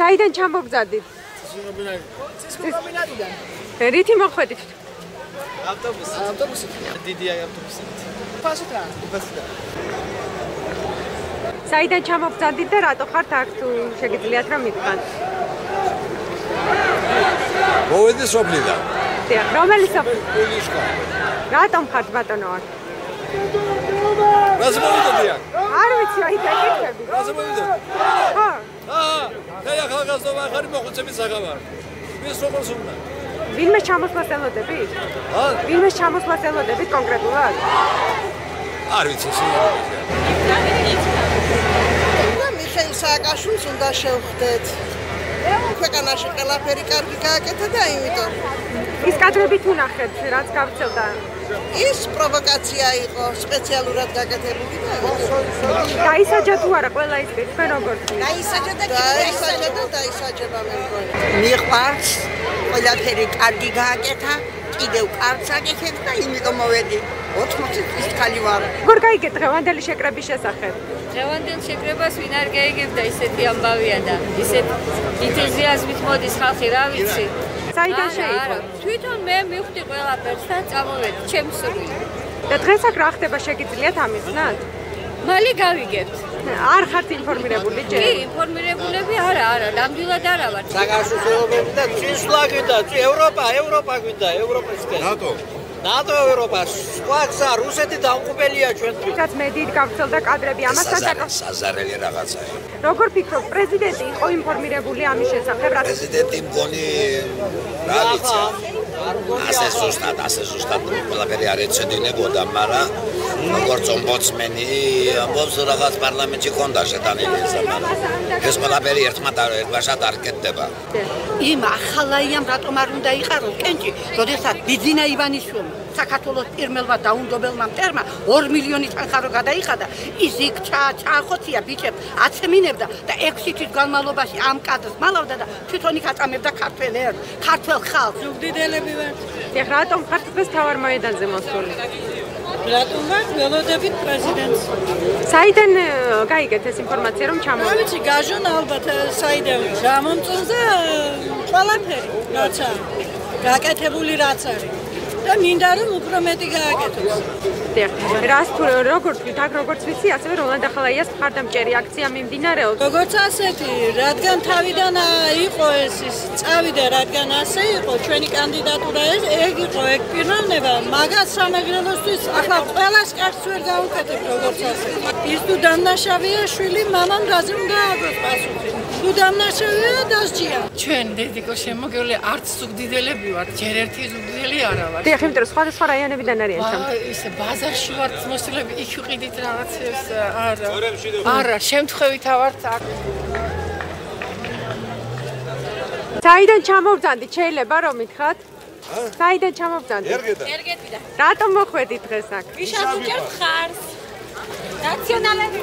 საიდან ჩამოგზადით? კომბინატიდან. რითი მოხვედით? ავტობუსით. დიდია ავტობუსით. ფასიტა. საიდან ჩამოგზადით და რატო ხართ აქ თუ შეგიძლიათ რომ მითხრათ? მოვედი სოფლიდან. დიახ, რომელი სოფლი? პულიშკა. რატომ ხართ ბატონო აქ? რაზე მოვიდოდი აქ? არ ვიცი, აი დაგიქები. რაზე მოვიდოდი? ხო. და ახალგაზრდა ახალი მოხუცების საგამარ. ის როგორც უნდა. ვინმე ჩამოსვლას ელოდებით? ვინმე ჩამოსვლას ელოდებით კონკრეტულად? არ ვიცი, სინამდვილეა. და მიხეილ სააკაშვილს უნდა შევხვდეთ. ქვეყანაში ყველაფერი კარგი გააკეთა და იმიტომ ის კადრები თუ ნახეთ, რაც გავცელდა? ის პროვოკაცია იყო, სპეციალურად გაკეთებული და დაისაჯა თუ არა ყველა ის თქვენ როგორ? დაისაჯა და დაისაჯება მე მგონი. მიყვარს, ყველაფერი კარგი გააკეთა, კიდევ კარგს აკეთებ და იმიტომ მოვედი. 80 წლის ხალი ვარ. როგორ გაიგეთ დღევანდელი შეკრების შესახებ? დღევანდელ შეკრებას ვინ არ გაიგებდა, ისეთი ამბავია და ისეთ ენთუზიაზმით მოდის ხალხი, რა ვიცი. საიდან შეიყო? თვითონ მე მივხვდი ყველაფერს და წამოვედი, ჩემს სურვილით. და დღეს აქ რა ხდება შეგიძლიათ ამისნათ? მალე გავიგებთ. არ ხართ ინფორმირებული ჯერ? კი, ინფორმირებულები არა, ნამდვილად არა ვარ. საგანშუშავებელი და წისვლა გვინდა, ევროპა გვინდა, ევროპასკენ. ნატო ევროპა, სხვა გზა, რუსეთი დამყუპელია ჩვენთვის. რაც მედიით გავცელდა კადრები ამასთან საზარელი რაღაცაა. როგორ ფიქრობ, პრეზიდენტი იყო ინფორმირებული ამის შესახებ? პრეზიდენტი მგონი რა ვიცი. ასე ზუსტად ყველაფერი არ ეცედინებოდა, მაგრამ როგორც ომბუდსმენი ამბობს რაღაც პარლამენტში ქონდა შეტანილი ეს, მაგრამ ეს ყველაფერი ერთმანეთად არ კეთდება. იმ ახალაიამ რატომ არ უნდა იყაროს კენჭი, როდესაც ბიძინა ივანიშვილი საქართველოს პირველმა დაუნდობელმა მტერმა 2 მილიონი თანხარო გადაიხადა, ის იქ ჩაახოცია ბიჭებს, აცემინებდა და 6 თვის განმავლობაში ამ კადრს მალავდა და თვითონ იქ აწამებდა ქართველ ხალხს. ზუგდიდელები ვართ. ეხლა რატომ ხართ დღეს თავარ მოედანზე მოსული? რატომ ვართ ველოდებით პრეზიდენტს? საიდან გაიგეთ ეს ინფორმაცია რომ ჩამოვიდა? რა ვიცი, გაჟონ ალბათ საიდან გამომწონზე ყველაფერი, რაცა გაკეთებული რაც არის. და მინდა რომ უფრო მეტი გააკეთოს. რას თუ როგორ თქვით, აქ როგორც ვიცი, ასევე როლანდ ახალაიას მხარდამჭერი აქცია მიმდინარეობს. როგორც ასეთი, რადგან თავიდან იყო ეს წავიდა, რადგან ასე იყო, ჩვენი კანდიდატურა ეგ იყო, ეგ პიროვნება, მაგას სამეგრელოსთვის ახლა ყველას კარს ვერ გავუკეთებ როგორც ასეთი. ის თუ დამნაშავეა, შვილი მამამ რაზე უნდა აგოს პასუხი. თუ დამნაშავეა, დასჯია. ჩვენ დედიკო შემოგევლე არც ზუგდიდელები ვართ, ჯერ ერთი ზუგდიდელი არა ვარ. დიახ, იმიტომ რომ სხვადასხვა რაიონებიდან არიან ჩამ. ისე ბაზარში ვართ მოსულები, იქ ვიყიდით რაღაცებს, არა, შემთხვევით ავართ აქ. საიდან ჩამოვძანდით, შეიძლება რომ მითხრათ? საიდან ჩამოვძანდით? ერგეთიდან. რატომ მოხვედით დღეს აქ? ვიშავ უჭერთ ხარს. ნაციონალები.